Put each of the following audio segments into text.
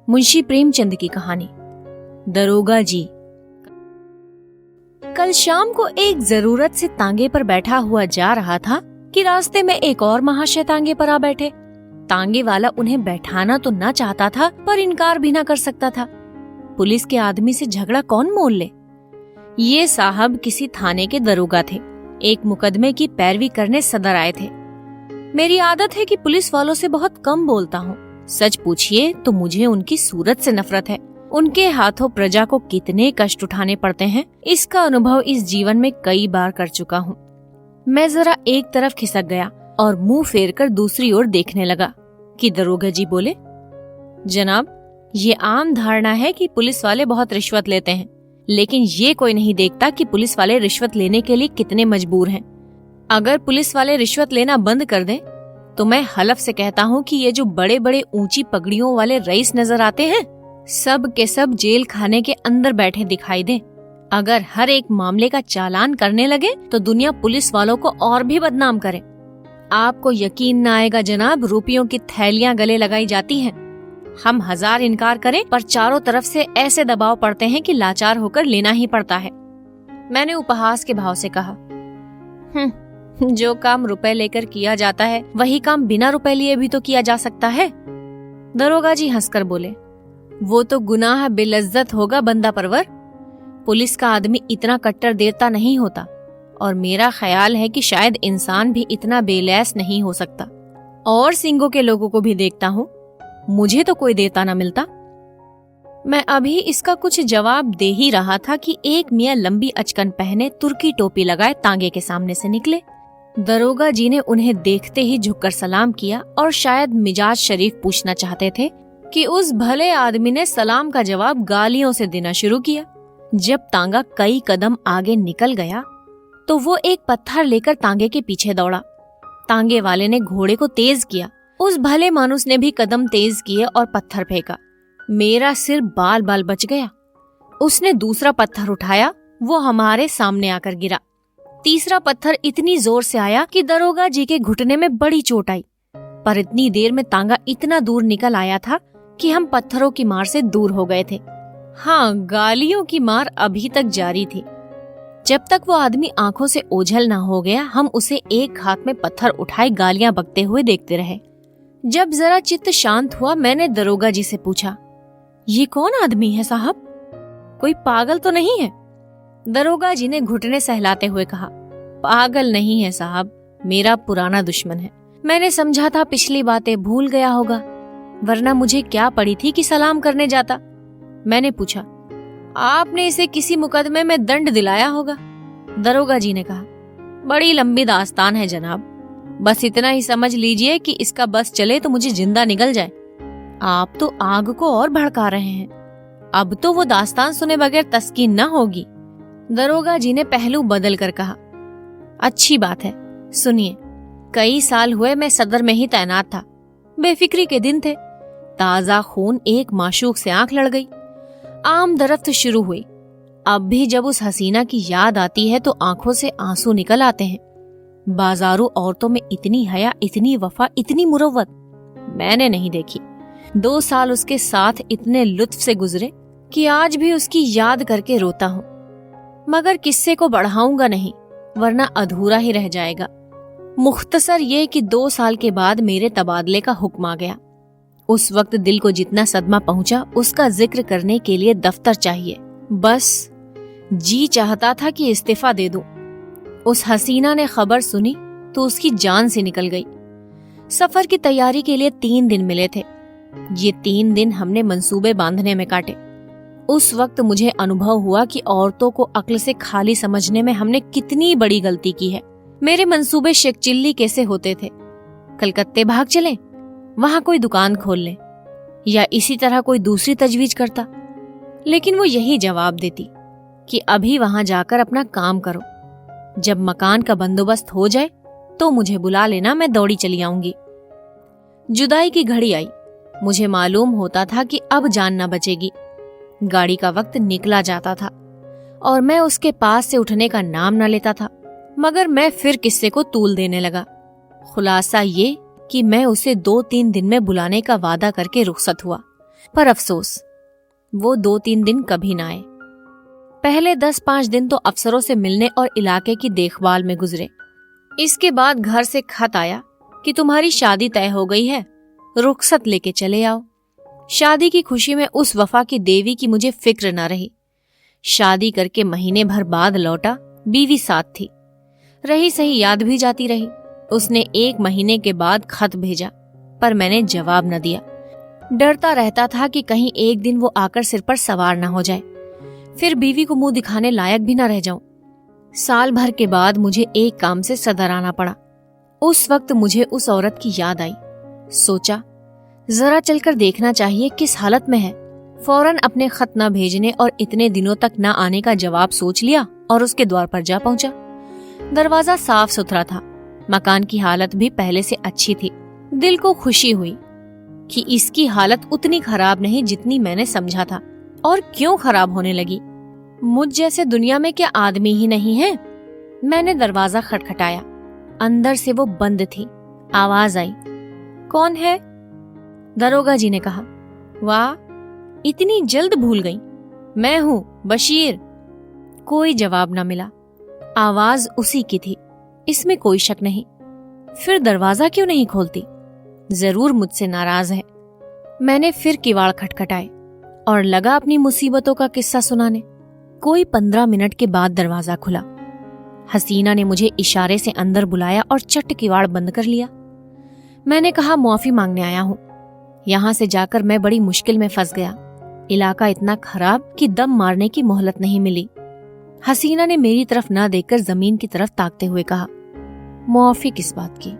मुंशी प्रेमचंद की कहानी। दरोगा जी। कल शाम को एक जरूरत से तांगे पर बैठा हुआ जा रहा था कि रास्ते में एक और महाशय तांगे पर आ बैठे। तांगे वाला उन्हें बैठाना तो न चाहता था, पर इनकार भी न कर सकता था। पुलिस के आदमी से झगड़ा कौन मोल ले। ये साहब किसी थाने के दरोगा थे। एक मुकदमे की पैरवी करने सदर आए थे। मेरी आदत है कि पुलिस वालों से बहुत कम बोलता हूँ। सच पूछिए तो मुझे उनकी सूरत से नफरत है। उनके हाथों प्रजा को कितने कष्ट उठाने पड़ते हैं, इसका अनुभव इस जीवन में कई बार कर चुका हूँ। मैं जरा एक तरफ खिसक गया और मुंह फेर कर दूसरी ओर देखने लगा कि दरोगा जी बोले, जनाब, ये आम धारणा है कि पुलिस वाले बहुत रिश्वत लेते हैं, लेकिन ये कोई नहीं देखता कि पुलिस वाले रिश्वत लेने के लिए कितने मजबूर हैं। अगर पुलिस वाले रिश्वत लेना बंद कर दें तो मैं हलफ से कहता हूँ कि ये जो बड़े बड़े ऊंची पगड़ियों वाले रईस नजर आते हैं, सब के सब जेल खाने के अंदर बैठे दिखाई दें। अगर हर एक मामले का चालान करने लगे तो दुनिया पुलिस वालों को और भी बदनाम करे। आपको यकीन न आएगा जनाब, रुपयों की थैलियां गले लगाई जाती हैं। हम 1000 इनकार करें पर चारों तरफ से ऐसे दबाव पड़ते हैं कि लाचार होकर लेना ही पड़ता है। मैंने उपहास के भाव से कहा, जो काम रुपए लेकर किया जाता है वही काम बिना रुपए लिए भी तो किया जा सकता है। दरोगा जी हंसकर बोले, वो तो गुनाह बेलज्जत होगा बंदा परवर। पुलिस का आदमी इतना कट्टर देवता नहीं होता, और मेरा ख्याल है कि शायद इंसान भी इतना बेलैस नहीं हो सकता। और सिंगों के लोगों को भी देखता हूँ, मुझे तो कोई देता न मिलता। मैं अभी इसका कुछ जवाब दे ही रहा था कि एक मियां लंबी अचकन पहने तुर्की टोपी लगाए तांगे के सामने से निकले। दरोगा जी ने उन्हें देखते ही झुककर सलाम किया और शायद मिजाज शरीफ पूछना चाहते थे कि उस भले आदमी ने सलाम का जवाब गालियों से देना शुरू किया। जब तांगा कई कदम आगे निकल गया तो वो एक पत्थर लेकर तांगे के पीछे दौड़ा। तांगे वाले ने घोड़े को तेज किया। उस भले मानुस ने भी कदम तेज किए और पत्थर फेंका। मेरा सिर बाल बाल बच गया। उसने दूसरा पत्थर उठाया, वो हमारे सामने आकर गिरा। तीसरा पत्थर इतनी जोर से आया कि दरोगा जी के घुटने में बड़ी चोट आई, पर इतनी देर में तांगा इतना दूर निकल आया था कि हम पत्थरों की मार से दूर हो गए थे। हाँ, गालियों की मार अभी तक जारी थी। जब तक वो आदमी आंखों से ओझल ना हो गया, हम उसे एक हाथ में पत्थर उठाए गालियां बकते हुए देखते रहे। जब जरा चित्त शांत हुआ, मैंने दरोगा जी से पूछा, ये कौन आदमी है साहब? कोई पागल तो नहीं है? दरोगा जी ने घुटने सहलाते हुए कहा, पागल नहीं है साहब, मेरा पुराना दुश्मन है। मैंने समझा था पिछली बातें भूल गया होगा, वरना मुझे क्या पड़ी थी कि सलाम करने जाता। मैंने पूछा, आपने इसे किसी मुकदमे में दंड दिलाया होगा? दरोगा जी ने कहा, बड़ी लंबी दास्तान है जनाब, बस इतना ही समझ लीजिए कि इसका बस चले तो मुझे जिंदा निकल जाए। आप तो आग को और भड़का रहे हैं। अब तो वो दास्तान सुने बगैर तस्कीन न होगी। दरोगा जी ने पहलू बदल कर कहा, अच्छी बात है, सुनिए। कई साल हुए मैं सदर में ही तैनात था। बेफिक्री के दिन थे। ताजा खून एक माशूक से आंख लड़ गई। आम दरफ्त शुरू हुई। अब भी जब उस हसीना की याद आती है तो आंखों से आंसू निकल आते हैं। बाजारू औरतों में इतनी हया, इतनी वफा, इतनी मुरव्वत मैंने नहीं देखी। 2 साल उसके साथ इतने लुत्फ से गुजरे कि आज भी उसकी याद करके रोता हूँ। मगर किस्से को बढ़ाऊंगा नहीं, वरना अधूरा ही रह जाएगा। मुख्तसर ये कि 2 साल के बाद मेरे तबादले का हुक्म आ गया। उस वक्त दिल को जितना सदमा पहुंचा, उसका जिक्र करने के लिए दफ्तर चाहिए। बस जी चाहता था कि इस्तीफा दे दूं। उस हसीना ने खबर सुनी तो उसकी जान से निकल गई। सफर की तैयारी के लिए 3 दिन मिले थे। ये 3 दिन हमने मंसूबे बांधने में काटे। उस वक्त मुझे अनुभव हुआ कि औरतों को अक्ल से खाली समझने में हमने कितनी बड़ी गलती की है। मेरे मंसूबे शेखचिल्ली कैसे होते थे, कलकत्ते भाग चलें, वहां कोई दुकान खोल लें, या इसी तरह कोई दूसरी तजवीज करता। लेकिन वो यही जवाब देती कि अभी वहां जाकर अपना काम करो, जब मकान का बंदोबस्त हो जाए तो मुझे बुला लेना, मैं दौड़ी चली आऊंगी। जुदाई की घड़ी आई। मुझे मालूम होता था कि अब जान न बचेगी। गाड़ी का वक्त निकला जाता था और मैं उसके पास से उठने का नाम न लेता था। मगर मैं फिर किस्से को तूल देने लगा। खुलासा ये कि मैं उसे 2-3 दिन में बुलाने का वादा करके रुखसत हुआ। पर अफसोस वो 2-3 दिन कभी ना आए। पहले 10-5 दिन तो अफसरों से मिलने और इलाके की देखभाल में गुजरे। इसके बाद घर से खत आया कि तुम्हारी शादी तय हो गई है, रुखसत लेके चले आओ। शादी की खुशी में उस वफा की देवी की मुझे फिक्र न रही। शादी करके महीने भर बाद लौटा, बीवी साथ थी, रही सही याद भी जाती रही। उसने 1 महीने के बाद खत भेजा, पर मैंने जवाब न दिया। डरता रहता था कि कहीं एक दिन वो आकर सिर पर सवार न हो जाए, फिर बीवी को मुंह दिखाने लायक भी न रह जाऊं। साल भर के बाद मुझे एक काम से सदर आना पड़ा। उस वक्त मुझे उस औरत की याद आई। सोचा जरा चलकर देखना चाहिए किस हालत में है। फौरन अपने खत न भेजने और इतने दिनों तक न आने का जवाब सोच लिया और उसके द्वार पर जा पहुंचा। दरवाजा साफ सुथरा था, मकान की हालत भी पहले से अच्छी थी। दिल को खुशी हुई कि इसकी हालत उतनी खराब नहीं जितनी मैंने समझा था। और क्यों खराब होने लगी? मुझ जैसे दुनिया में क्या आदमी ही नहीं है? मैंने दरवाजा खटखटाया। अंदर से वो बंद थी। आवाज आई, कौन है? दरोगा जी ने कहा। वाह, इतनी जल्द भूल गई, मैं हूँ बशीर। कोई जवाब न मिला। आवाज उसी की थी, इसमें कोई शक नहीं। फिर दरवाजा क्यों नहीं खोलती? जरूर मुझसे नाराज है। मैंने फिर किवाड़ खटखटाए और लगा अपनी मुसीबतों का किस्सा सुनाने। कोई 15 मिनट के बाद दरवाजा खुला। हसीना ने मुझे इशारे से अंदर बुलाया और चट किवाड़ बंद कर लिया। मैंने कहा, मुआफी मांगने आया हूँ। यहाँ से जाकर मैं बड़ी मुश्किल में फंस गया। इलाका इतना खराब कि दम मारने की मोहलत नहीं मिली। हसीना ने मेरी तरफ ना देखकर जमीन की तरफ ताकते हुए कहा, मुआफी किस बात की?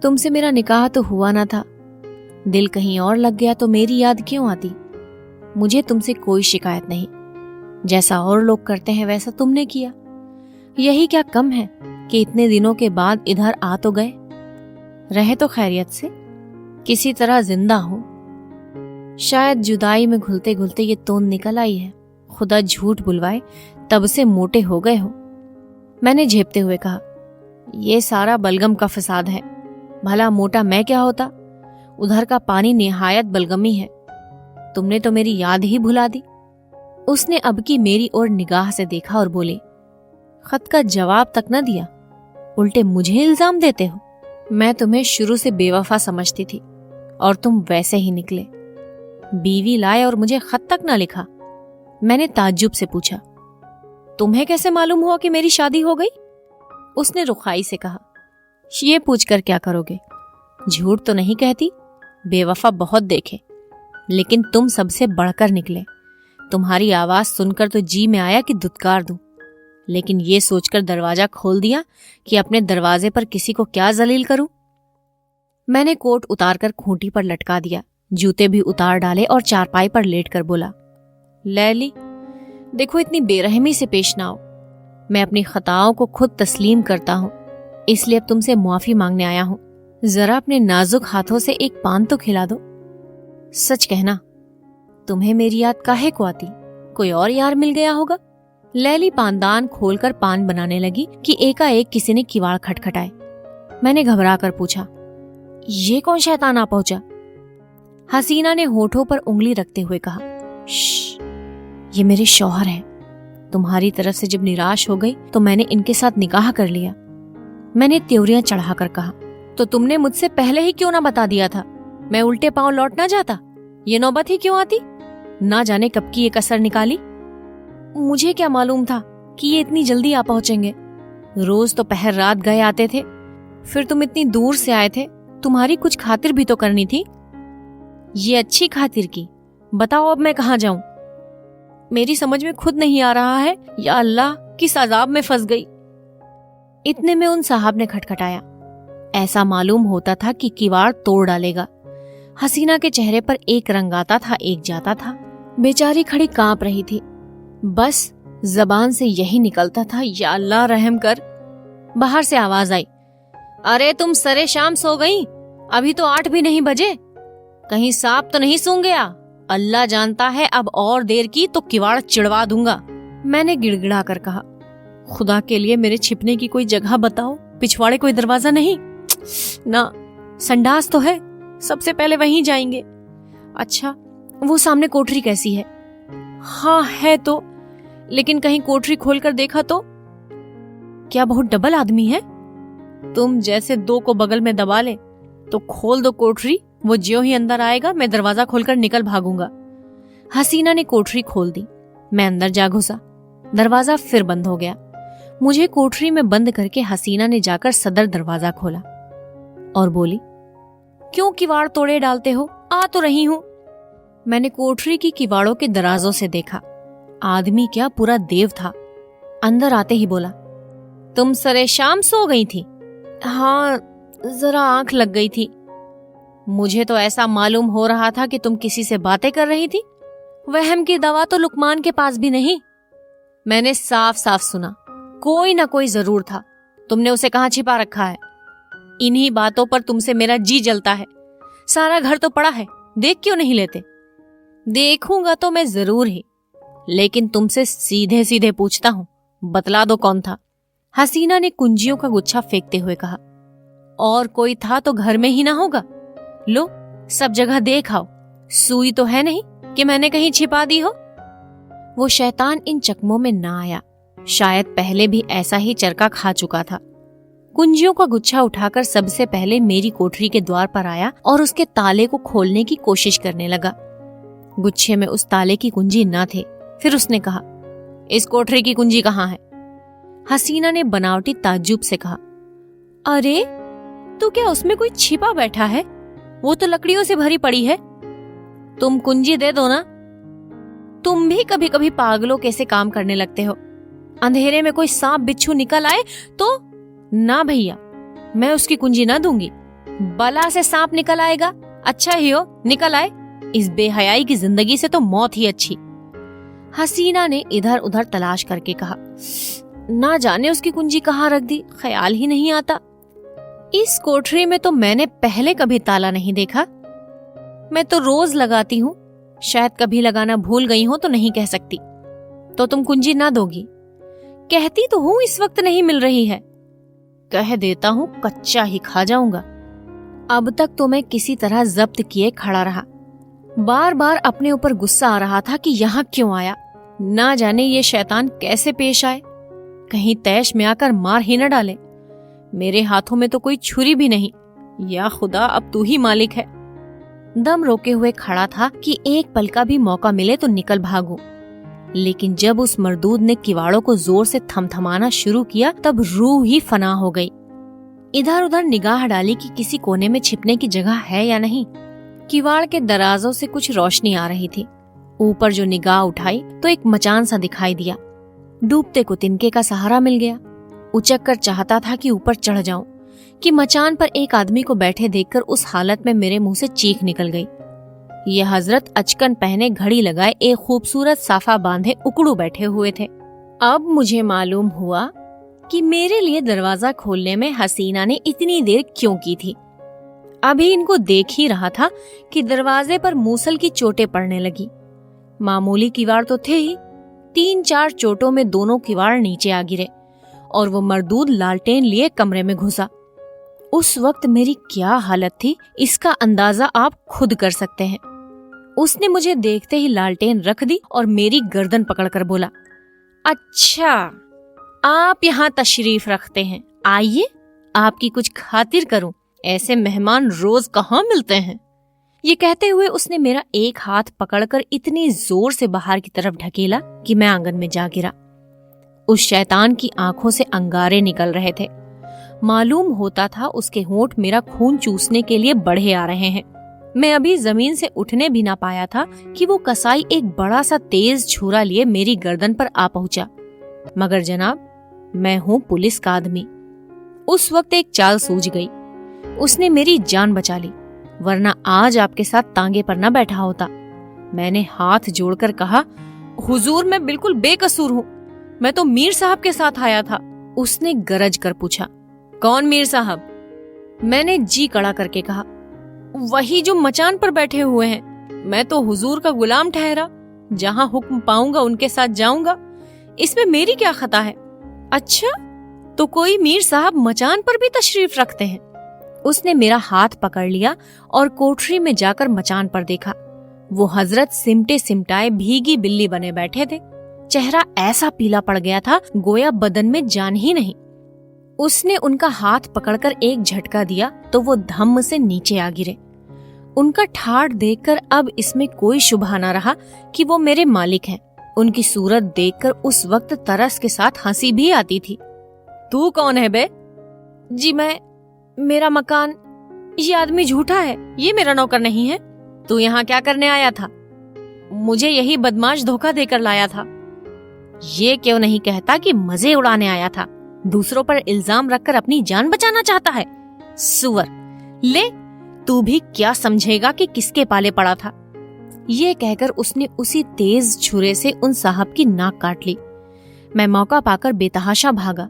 तुमसे मेरा निकाह तो हुआ ना था। दिल कहीं और लग गया तो मेरी याद क्यों आती? मुझे तुमसे कोई शिकायत नहीं। जैसा और लोग करते हैं वैसा तुमने किया। यही क्या कम है कि इतने दिनों के बाद इधर आ तो गए। रहे तो खैरियत से, किसी तरह जिंदा हो। शायद जुदाई में घुलते घुलते ये तोंद निकल आई है। खुदा झूठ बुलवाए, तब से मोटे हो गए हो। मैंने झेपते हुए कहा, ये सारा बलगम का फसाद है। भला मोटा मैं क्या होता? उधर का पानी निहायत बलगमी है। तुमने तो मेरी याद ही भुला दी। उसने अब की मेरी ओर निगाह से देखा और बोले, खत का जवाब तक न दिया, उल्टे मुझे इल्जाम देते हो। मैं तुम्हें शुरू से बेवफा समझती थी और तुम वैसे ही निकले। बीवी लाए और मुझे खत तक न लिखा। मैंने ताज्जुब से पूछा, तुम्हें कैसे मालूम हुआ कि मेरी शादी हो गई? उसने रुखाई से कहा, ये पूछकर क्या करोगे? झूठ तो नहीं कहती। बेवफा बहुत देखे, लेकिन तुम सबसे बढ़कर निकले। तुम्हारी आवाज सुनकर तो जी में आया कि दुत्कार दूं, लेकिन ये सोचकर दरवाजा खोल दिया कि अपने दरवाजे पर किसी को क्या जलील करूं। मैंने कोट उतारकर खूंटी पर लटका दिया, जूते भी उतार डाले और चारपाई पर लेटकर बोला, लैली, देखो इतनी बेरहमी से पेश ना आओ। मैं अपनी खताओं को खुद तस्लीम करता हूँ, इसलिए अब तुमसे मुआफी मांगने आया हूँ। जरा अपने नाजुक हाथों से एक पान तो खिला दो। सच कहना, तुम्हें मेरी याद काहे को आती? कोई और यार मिल गया होगा? लैली पानदान खोलकर पान बनाने लगी कि एकाएक किसी ने किवाड़ खटखटाए। मैंने घबरा कर पूछा, ये कौन शैतान आ पहुंचा? हसीना ने होठों पर उंगली रखते हुए कहा, ये मेरे शौहर हैं। तुम्हारी तरफ से जब निराश हो गई तो मैंने इनके साथ निकाह कर लिया। मैंने त्योरियां चढ़ाकर कहा, तो तुमने मुझसे पहले ही क्यों ना बता दिया था? मैं उल्टे पांव लौट ना जाता। ये नौबत ही क्यों आती? ना जाने कब की ये कसर निकाली। मुझे क्या मालूम था कि ये इतनी जल्दी आ पहुंचेंगे। रोज तो पहर रात गए आते थे, फिर तुम इतनी दूर से आए थे। तुम्हारी कुछ खातिर भी तो करनी थी। ये अच्छी खातिर की। बताओ अब मैं कहाँ जाऊं? मेरी समझ में खुद नहीं आ रहा है। या अल्लाह, किस अजाब में फंस गई। इतने में उन साहब ने खटखटाया। ऐसा मालूम होता था कि किवाड़ तोड़ डालेगा। हसीना के चेहरे पर एक रंग आता था, एक जाता था। बेचारी खड़ी कांप रही थी। बस जबान से यही निकलता था, या अल्लाह रहम कर। बाहर से आवाज आई, अरे तुम सरे शाम सो गई? अभी तो 8 भी नहीं बजे। कहीं सांप तो नहीं सूंघ गया? अल्लाह जानता है, अब और देर की तो किवाड़ चिड़वा दूंगा। मैंने गिड़गिड़ा कर कहा, खुदा के लिए मेरे छिपने की कोई जगह बताओ। पिछवाड़े कोई दरवाजा नहीं? ना, संडास तो है, सबसे पहले वहीं जाएंगे। अच्छा, वो सामने कोठरी कैसी है? हाँ है तो, लेकिन कहीं कोठरी खोल कर देखा तो? क्या बहुत डबल आदमी है? तुम जैसे दो को बगल में दबा ले तो खोल दो कोठरी, वो ज्यों ही अंदर आएगा मैं दरवाजा खोलकर निकल भागूंगा। हसीना ने कोठरी खोल दी। मैं अंदर जा घुसा। दरवाजा फिर बंद हो गया। मुझे कोठरी में बंद करके हसीना ने जाकर सदर दरवाजा खोला और बोली, क्यों किवाड़ तोड़े डालते हो? आ तो रही हूं। मैंने कोठरी की किवाड़ों के दराजों से देखा। आदमी क्या, पूरा देव था। अंदर आते ही बोला, तुम सरे शाम सो गई थी? हाँ, जरा आंख लग गई थी। मुझे तो ऐसा मालूम हो रहा था कि तुम किसी से बातें कर रही थी। वहम की दवा तो लुकमान के पास भी नहीं। मैंने साफ साफ सुना, कोई ना कोई जरूर था। तुमने उसे कहाँ छिपा रखा है? इन्हीं बातों पर तुमसे मेरा जी जलता है। सारा घर तो पड़ा है, देख क्यों नहीं लेते? देखूंगा तो मैं जरूर ही, लेकिन तुमसे सीधे सीधे पूछता हूं, बतला दो कौन था? हसीना ने कुंजियों का गुच्छा फेंकते हुए कहा, और कोई था तो घर में ही ना होगा। लो, सब जगह देख आओ, सुई तो है नहीं कि मैंने कहीं छिपा दी हो। वो शैतान इन चकमों में ना आया। शायद पहले भी ऐसा ही चरका खा चुका था। कुंजियों का गुच्छा उठाकर सबसे पहले मेरी कोठरी के द्वार पर आया और उसके ताले को खोलने की कोशिश करने लगा। गुच्छे में उस ताले की कुंजी न थे। फिर उसने कहा, इस कोठरी की कुंजी कहाँ है? हसीना ने बनावटी ताज्जुब से कहा, अरे तो क्या उसमें कोई छिपा बैठा है? वो तो लकड़ियों से भरी पड़ी है। तुम कुंजी दे दो ना। तुम भी कभी कभी पागलों कैसे काम करने लगते हो। अंधेरे में कोई सांप बिच्छू निकल आए तो? ना भैया, मैं उसकी कुंजी ना दूंगी। बला से सांप निकल आएगा, अच्छा ही हो निकल आए। इस बेहयाई की जिंदगी से तो मौत ही अच्छी। हसीना ने इधर उधर तलाश करके कहा, ना जाने उसकी कुंजी कहाँ रख दी, ख्याल ही नहीं आता। इस कोठरी में तो मैंने पहले कभी ताला नहीं देखा। मैं तो रोज लगाती हूँ, शायद कभी लगाना भूल गई हो तो नहीं कह सकती। तो तुम कुंजी ना दोगी? कहती तो हूँ, इस वक्त नहीं मिल रही है। कह देता हूँ, कच्चा ही खा जाऊंगा। अब तक तो मैं किसी तरह जब्त किए खड़ा रहा। बार बार अपने ऊपर गुस्सा आ रहा था कि यहाँ क्यों आया। ना जाने ये शैतान कैसे पेश आए, कहीं तैश में आकर मार ही न डाले। मेरे हाथों में तो कोई छुरी भी नहीं। या खुदा, अब तू ही मालिक है। दम रोके हुए खड़ा था कि एक पल का भी मौका मिले तो निकल भागूं। लेकिन जब उस मर्दूद ने किवाड़ों को जोर से थमथमाना शुरू किया, तब रूह ही फना हो गई। इधर उधर निगाह डाली कि किसी कोने में छिपने की जगह है या नहीं। किवाड़ के दराजों से कुछ रोशनी आ रही थी। ऊपर जो निगाह उठाई तो एक मचान सा दिखाई दिया। डूबते को तिनके का सहारा मिल गया। उचक कर चाहता था कि ऊपर चढ़ जाऊं कि मचान पर एक आदमी को बैठे देखकर उस हालत में मेरे मुंह से चीख निकल गई। ये हजरत अचकन पहने, घड़ी लगाए, एक खूबसूरत साफा बांधे उकड़ू बैठे हुए थे। अब मुझे मालूम हुआ कि मेरे लिए दरवाजा खोलने में हसीना ने इतनी देर क्यों की थी। अभी इनको देख ही रहा था कि दरवाजे पर मूसल की चोटें पड़ने लगी। मामूली किवाड़ तो थे ही, 3-4 चोटों में दोनों किवाड़ नीचे आ गिरे और वो मर्दूद लालटेन लिए कमरे में घुसा। उस वक्त मेरी क्या हालत थी, इसका अंदाजा आप खुद कर सकते हैं। उसने मुझे देखते ही लालटेन रख दी और मेरी गर्दन पकड़कर बोला, अच्छा आप यहाँ तशरीफ रखते हैं, आइए आपकी कुछ खातिर करूं। ऐसे मेहमान रोज कहाँ मिलते हैं। ये कहते हुए उसने मेरा एक हाथ पकड़कर इतनी जोर से बाहर की तरफ ढकेला कि मैं आंगन में जा गिरा। उस शैतान की आंखों से अंगारे निकल रहे थे। मालूम होता था उसके होंठ मेरा खून चूसने के लिए बढ़े आ रहे हैं। मैं अभी जमीन से उठने भी ना पाया था कि वो कसाई एक बड़ा सा तेज छुरा लिए मेरी गर्दन पर आ पहुंचा। मगर जनाब, मैं हूँ पुलिस का आदमी। उस वक्त एक चाल सूझ गई। उसने मेरी जान बचा ली, वरना आज आपके साथ तांगे पर न बैठा होता। मैंने हाथ जोड़कर कहा, हुजूर मैं बिल्कुल बेकसूर हूँ, मैं तो मीर साहब के साथ आया था। उसने गरज कर पूछा, कौन मीर साहब? मैंने जी कड़ा करके कहा, वही जो मचान पर बैठे हुए हैं। मैं तो हुजूर का गुलाम ठहरा, जहाँ हुक्म पाऊंगा उनके साथ जाऊंगा, इसमें मेरी क्या खता है? अच्छा, तो कोई मीर साहब मचान पर भी तशरीफ रखते हैं? उसने मेरा हाथ पकड़ लिया और कोठरी में जाकर मचान पर देखा। वो हजरत सिमटे सिमटाए भीगी बिल्ली बने बैठे थे। चेहरा ऐसा पीला पड़ गया था गोया बदन में जान ही नहीं। उसने उनका हाथ पकड़कर एक झटका दिया तो वो धम्म से नीचे आ गिरे। उनका ठाठ देखकर अब इसमें कोई शुबहा न रहा कि वो मेरे मालिक हैं। उनकी सूरत देखकर उस वक्त तरस के साथ हंसी भी आती थी। तू कौन है बे? जी मेरा मकान, ये आदमी झूठा है, ये मेरा नौकर नहीं है। तू यहाँ क्या करने आया था? मुझे यही बदमाश धोखा देकर लाया था। ये क्यों नहीं कहता कि मजे उड़ाने आया था? दूसरों पर इल्जाम रखकर अपनी जान बचाना चाहता है। सुअर, ले तू भी क्या समझेगा कि किसके पाले पड़ा था। ये कहकर उसने उसी तेज छुरे से उन साहब की नाक काट ली। मैं मौका पाकर बेतहाशा भागा,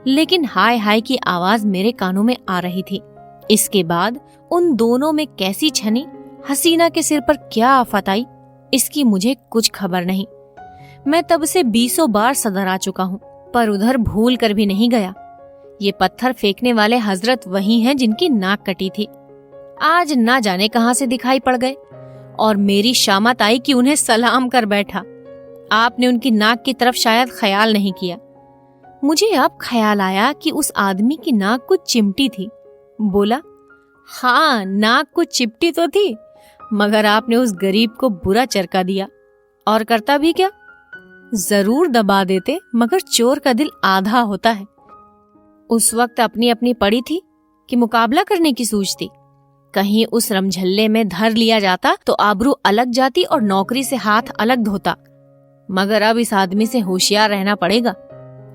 लेकिन हाय हाय की आवाज मेरे कानों में आ रही थी। इसके बाद उन दोनों में कैसी छनी, हसीना के सिर पर क्या आफत आई, इसकी मुझे कुछ खबर नहीं। मैं तब से 20 बार सदर आ चुका हूँ, पर उधर भूल कर भी नहीं गया। ये पत्थर फेंकने वाले हजरत वही हैं जिनकी नाक कटी थी। आज ना जाने कहां से दिखाई पड़ गए और मेरी शामत आई कि उन्हें सलाम कर बैठा। आपने उनकी नाक की तरफ शायद ख्याल नहीं किया। मुझे अब ख्याल आया कि उस आदमी की नाक कुछ चिमटी थी। बोला, हाँ नाक कुछ चिपटी तो थी, मगर आपने उस गरीब को बुरा चरका दिया। और करता भी क्या? जरूर दबा देते, मगर चोर का दिल आधा होता है। उस वक्त अपनी अपनी पड़ी थी कि मुकाबला करने की सूझती। कहीं उस रमझल्ले में धर लिया जाता तो आबरू अलग जाती और नौकरी से हाथ अलग धोता। मगर अब इस आदमी से होशियार रहना पड़ेगा।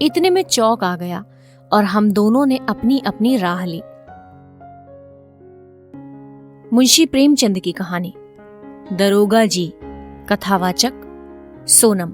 इतने में चौक आ गया और हम दोनों ने अपनी अपनी राह ली। मुंशी प्रेमचंद की कहानी। दरोगा जी। कथावाचक सोनम।